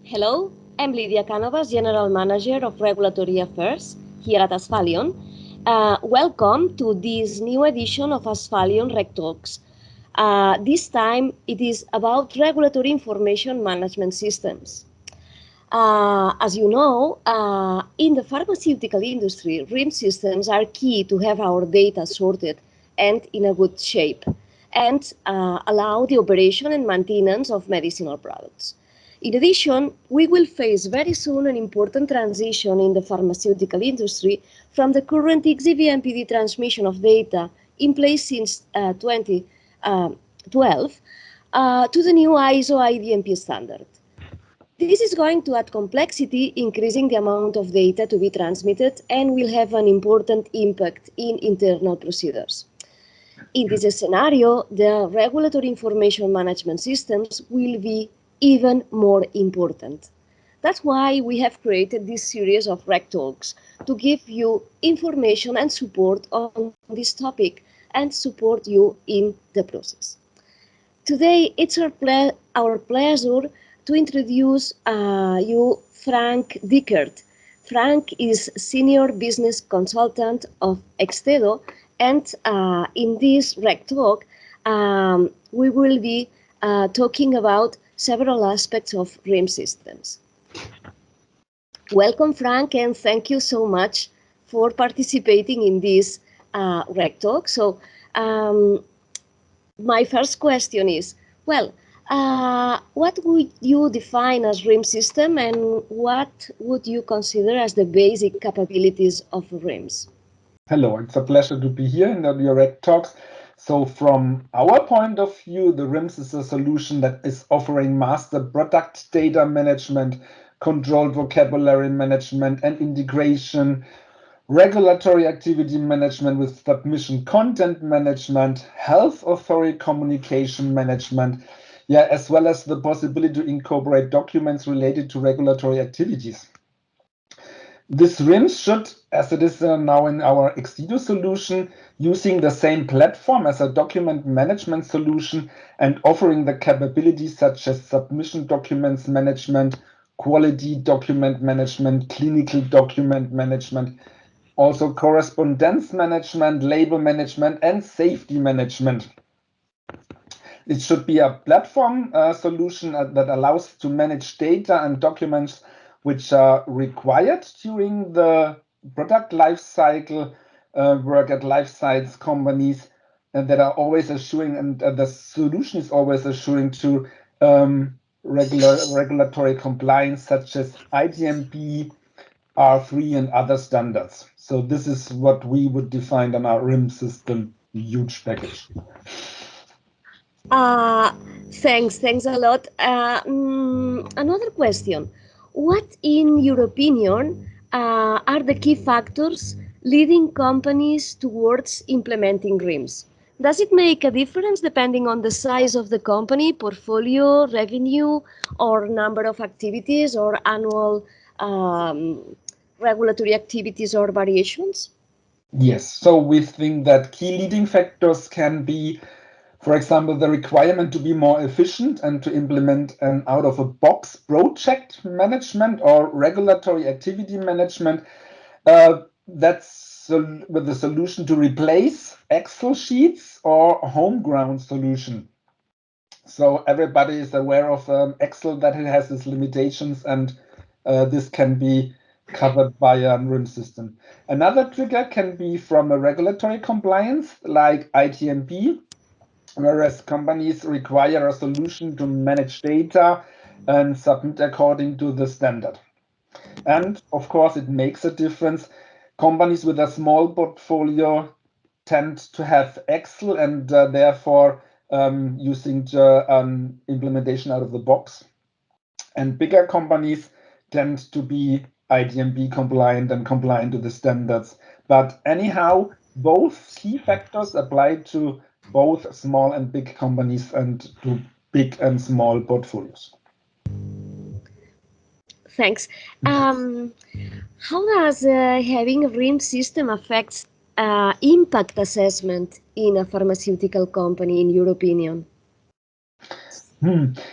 Hello, I'm Lidia Canovas, General Manager of Regulatory Affairs here at Asphalion. Welcome to this new edition of Asphalion RegTalks. This time it is about regulatory information management systems. As you know, in the pharmaceutical industry, RIMS systems are key to have our data sorted and in a good shape and allow the operation and maintenance of medicinal products. In addition, we will face very soon an important transition in the pharmaceutical industry from the current XEV-MPD transmission of data in place since 2012 to the new ISO IDMP standard. This is going to add complexity, increasing the amount of data to be transmitted, and will have an important impact in internal procedures. In this scenario, the regulatory information management systems will be even more important. That's why we have created this series of RegTalks to give you information and support on this topic and support you in the process. Today, it's our pleasure to introduce you Frank Dickert. Frank is Senior Business Consultant of EXTEDO, and in this RegTalk, we will be talking about several aspects of RIMS systems. Welcome, Frank, and thank you so much for participating in this RegTalk. So, my first question is, well, what would you define as RIMS system, and what would you consider as the basic capabilities of RIMS? Hello, it's a pleasure to be here in your RegTalks. So from our point of view, the RIMS is a solution that is offering master product data management, controlled vocabulary management and integration, regulatory activity management with submission content management, health authority communication management, as well as the possibility to incorporate documents related to regulatory activities. This RIMS should, as it is now in our EXTEDO solution, using the same platform as a document management solution and offering the capabilities such as submission documents management, quality document management, clinical document management, also correspondence management, label management, and safety management. It should be a platform solution that allows to manage data and documents which are required during the product life cycle, work at life science companies, and that are always assuring, and the solution is always assuring to regulatory compliance such as IDMP, R3, and other standards. So this is what we would define on our RIMS system, huge package. Thanks a lot. Another question. What, in your opinion, are the key factors leading companies towards implementing RIMS? Does it make a difference depending on the size of the company, portfolio, revenue, or number of activities, or annual regulatory activities or variations? Yes, so we think that key leading factors can be, for example, the requirement to be more efficient and to implement an out-of-a-box project management or regulatory activity management. That's with the solution to replace Excel sheets or homegrown solution. So everybody is aware of Excel, that it has its limitations, and this can be covered by a RIMS system. Another trigger can be from a regulatory compliance like ITMP, whereas companies require a solution to manage data and submit according to the standard. And of course, it makes a difference. Companies with a small portfolio tend to have Excel and therefore using the implementation out of the box. And bigger companies tend to be IDMP compliant and compliant to the standards. But anyhow, both key factors apply to both small and big companies and to big and small portfolios. Thanks. How does having a RIMS system affect impact assessment in a pharmaceutical company, in your opinion?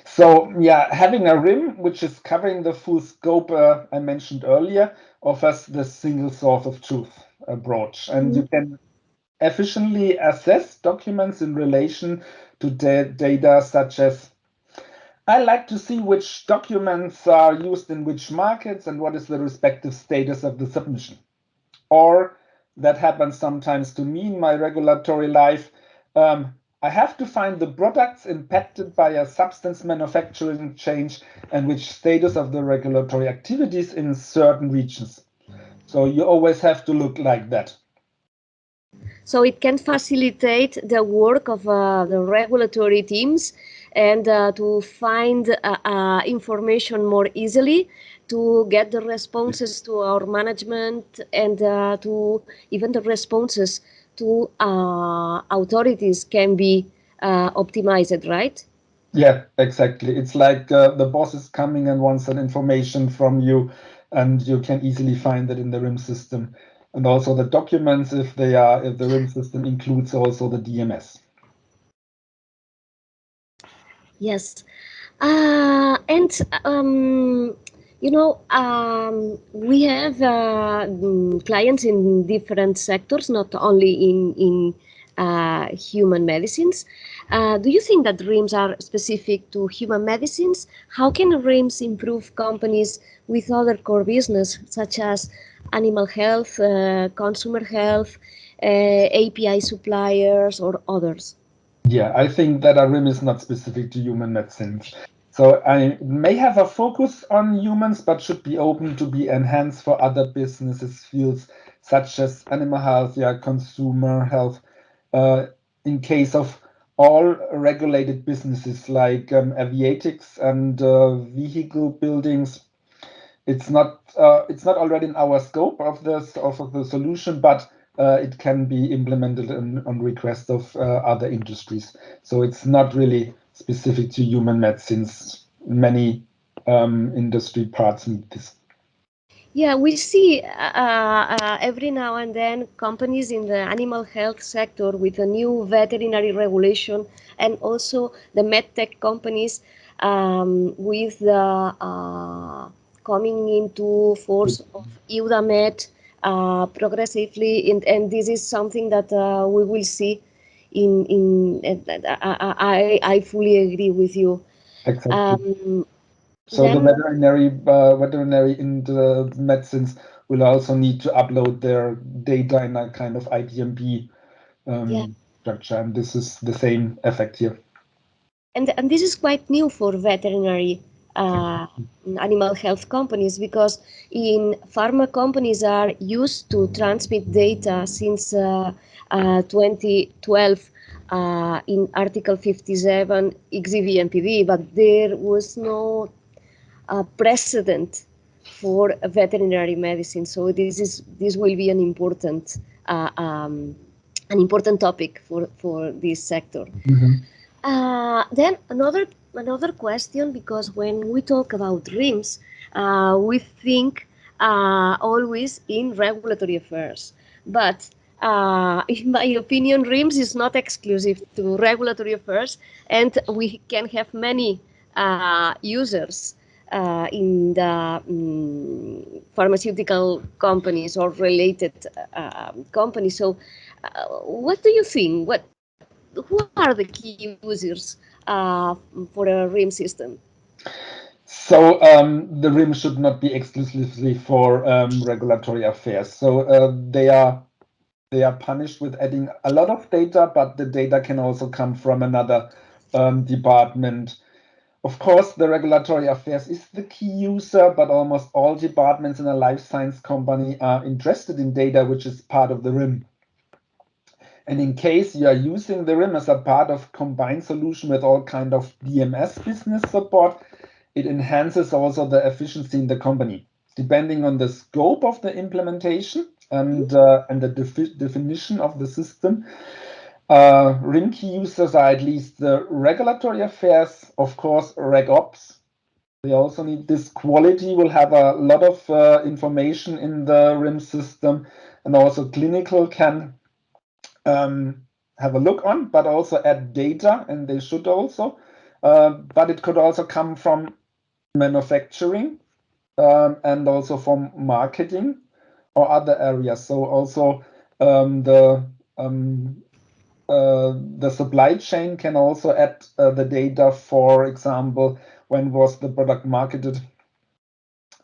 So yeah, having a RIM, which is covering the full scope I mentioned earlier, offers the single source of truth approach. And you can efficiently assess documents in relation to data such as, I like to see which documents are used in which markets and what is the respective status of the submission. Or that happens sometimes to me in my regulatory life. I have to find the products impacted by a substance manufacturing change and which status of the regulatory activities in certain regions. So you always have to look like that. So it can facilitate the work of the regulatory teams and to find information more easily, to get the responses to our management and to even the responses to authorities can be optimized, right? Yeah, exactly. It's like the boss is coming and wants an information from you, and you can easily find it in the RIM system. And also the documents, if the RIM system includes also the DMS. Yes. And we have clients in different sectors, not only in human medicines. Do you think that RIMS are specific to human medicines? How can RIMS improve companies with other core business, such as animal health, consumer health, API suppliers, or others? Yeah, I think that a RIM is not specific to human medicines. So I may have a focus on humans, but should be open to be enhanced for other businesses fields such as animal health, yeah, consumer health. In case of all regulated businesses like aviatics and vehicle buildings, it's not already in our scope of the solution, but it can be implemented on request of other industries. So it's not really specific to human medicines. Many industry parts need this. Yeah, we see every now and then companies in the animal health sector with a new veterinary regulation, and also the medtech companies with the coming into force of EUDAMED progressively, and this is something that we will see. I fully agree with you. Exactly. Um, So the then veterinary in the medicines will also need to upload their data in a kind of IDMB yeah. structure, and this is the same effect here. And this is quite new for veterinary animal health companies, because in pharma companies are used to transmit data since 2012 in Article 57 XVMPD, but there was no precedent for veterinary medicine. So this will be uh, um, an important topic for this sector. Mhm. Then another question, because when we talk about RIMS, we think always in regulatory affairs. But in my opinion, RIMS is not exclusive to regulatory affairs, and we can have many users in the pharmaceutical companies or related companies. So, what do you think? Who are the key users for a RIM system? So the RIM should not be exclusively for regulatory affairs. So they are punished with adding a lot of data, but the data can also come from another department. Of course, the regulatory affairs is the key user, but almost all departments in a life science company are interested in data which is part of the RIM. And in case you are using the RIM as a part of combined solution with all kind of DMS business support, it enhances also the efficiency in the company. Depending on the scope of the implementation and the definition of the system, RIM key users are at least the regulatory affairs, of course, RegOps, They also need this quality, will have a lot of information in the RIMS system, and also clinical can have a look on, but also add data, and they should also. But it could also come from manufacturing and also from marketing or other areas. So also the supply chain can also add the data, for example, when was the product marketed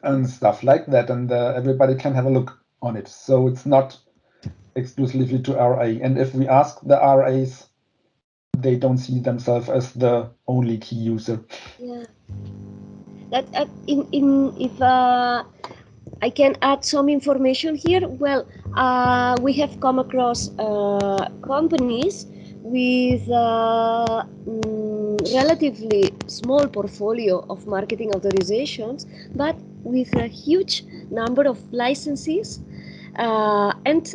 and stuff like that, and everybody can have a look on it. So it's not exclusively to RA. And if we ask the RAs, they don't see themselves as the only key user. Yeah. That if I can add some information here. Well, we have come across companies with relatively small portfolio of marketing authorizations, but with a huge number of licenses and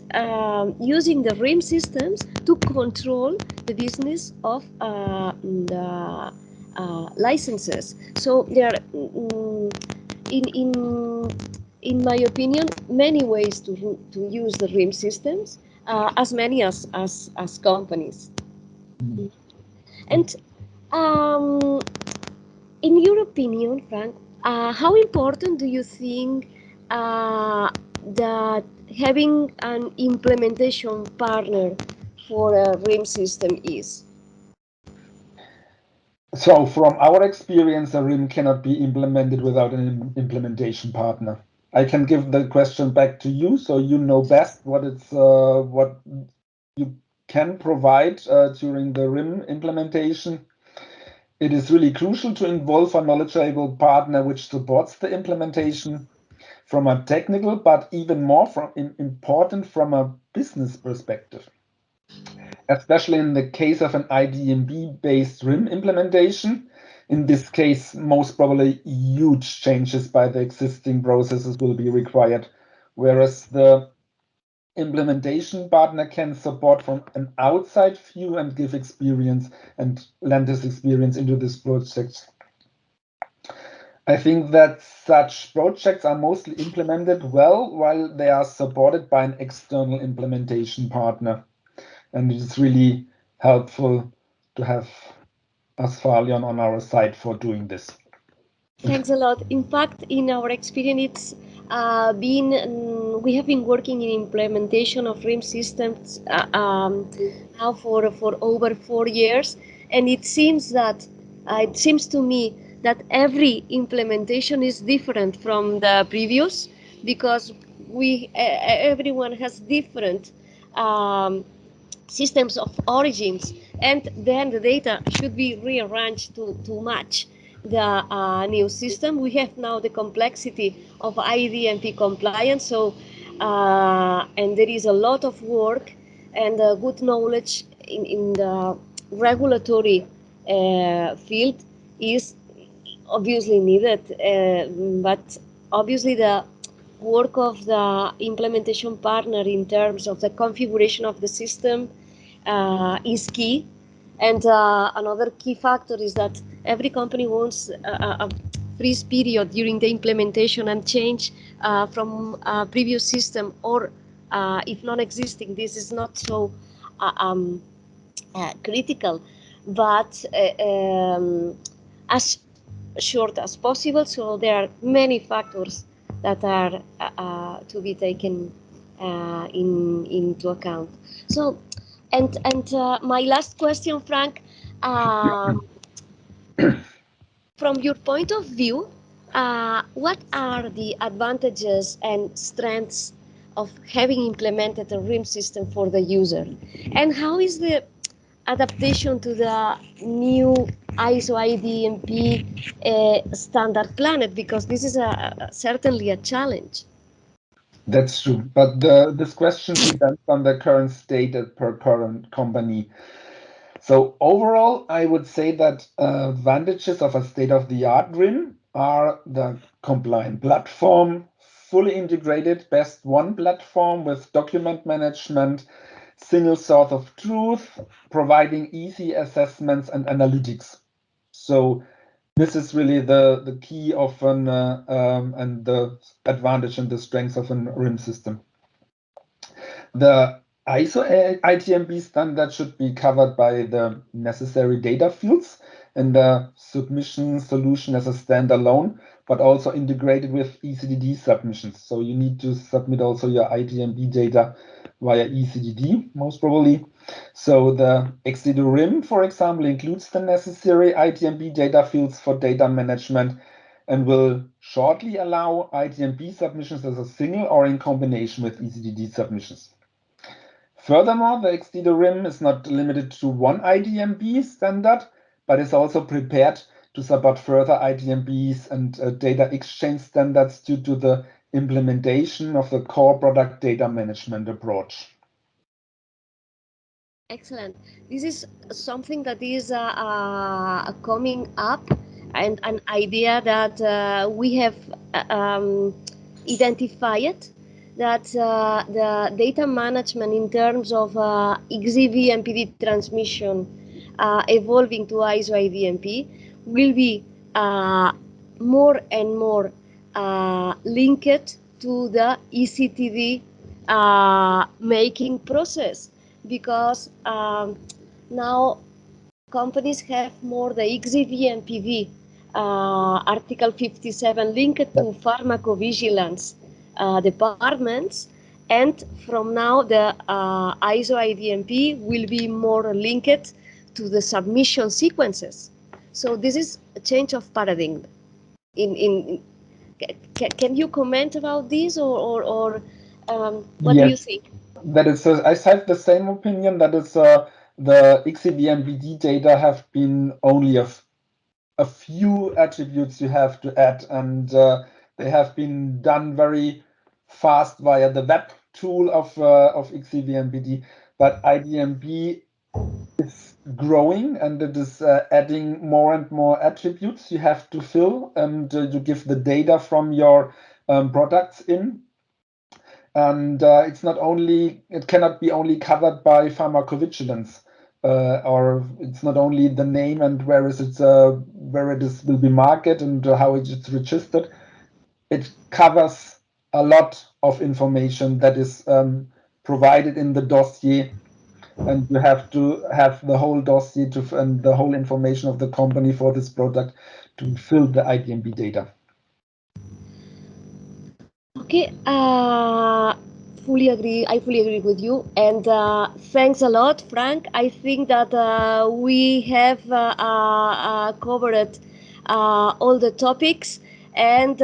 using the RIM systems to control the business of the licenses. So there are, in my opinion, many ways to use the RIM systems, as many as companies. Mm. And in your opinion, Frank, how important do you think that having an implementation partner for a RIM system is? So from our experience, a RIM cannot be implemented without an implementation partner. I can give the question back to you, so you know best what you can provide during the RIM implementation. It is really crucial to involve a knowledgeable partner which supports the implementation from a technical, but even more important from a business perspective. Especially in the case of an IDMB-based RIM implementation. In this case, most probably huge changes by the existing processes will be required, whereas the implementation partner can support from an outside view and give experience and lend his experience into this project. I think that such projects are mostly implemented well while they are supported by an external implementation partner. And it is really helpful to have Asphalion on our side for doing this. Thanks a lot. In fact, in our experience, we have been working in implementation of RIM systems now for over 4 years, and it seems to me that every implementation is different from the previous, because everyone has different systems of origins, and then the data should be rearranged to match the new system. We have now the complexity of IDMP compliance, so and there is a lot of work and good knowledge in the regulatory field is obviously needed, but obviously the work of the implementation partner in terms of the configuration of the system is key. And another key factor is that every company wants a freeze period during the implementation and change from a previous system, or if non-existing, this is not so critical, but as short as possible. So there are many factors that are to be taken into account. So, and my last question, Frank, from your point of view, what are the advantages and strengths of having implemented a RIM system for the user, and how is the adaptation to the new ISO IDMP standard planet, because this is certainly a challenge. That's true, but this question depends on the current state per current company. So overall, I would say that advantages of a state-of-the-art RIM are the compliant platform, fully integrated best one platform with document management, single source of truth, providing easy assessments and analytics. So This is really the key of an and the advantage and the strength of an RIM system. The ISO ITMP standard should be covered by the necessary data fields in the submission solution as a standalone, but also integrated with ECDD submissions. So you need to submit also your ITMP data via ECDD, most probably. So the EXTEDO RIM, for example, includes the necessary ITMP data fields for data management and will shortly allow ITMP submissions as a single or in combination with ECDD submissions. Furthermore, the EXTEDO RIM is not limited to one ITMP standard, but is also prepared to support further ITMPs and data exchange standards due to the implementation of the core product data management approach. Excellent. This is something that is coming up, and an idea that we have identified, that the data management in terms of XEV and PD transmission evolving to ISO IDMP will be more and more linked to the ECTD making process, because now companies have more the XEV and PD Article 57 linked to pharmacovigilance departments, and from now the ISO IDMP will be more linked to the submission sequences. So this is a change of paradigm. Can you comment about this, or what do you think? That is, I have the same opinion. That is, the XEV and PD data have been only a few attributes you have to add, and they have been done very fast via the web tool of XEV and PD. But IDMP is growing, and it is adding more and more attributes you have to fill, and you give the data from your products in. And it cannot be only covered by pharmacovigilance, or it's not only the name and where it will be marketed and how it is registered. It covers a lot of information that is provided in the dossier, and you have to have the whole dossier and the whole information of the company for this product to fill the IDMP data. Okay, fully agree. I fully agree with you, and thanks a lot, Frank. I think that we have covered all the topics, and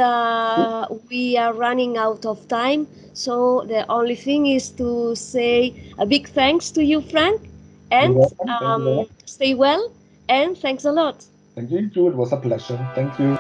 we are running out of time. So the only thing is to say a big thanks to you, Frank, and stay well. And thanks a lot. Thank you, Jude. It was a pleasure. Thank you.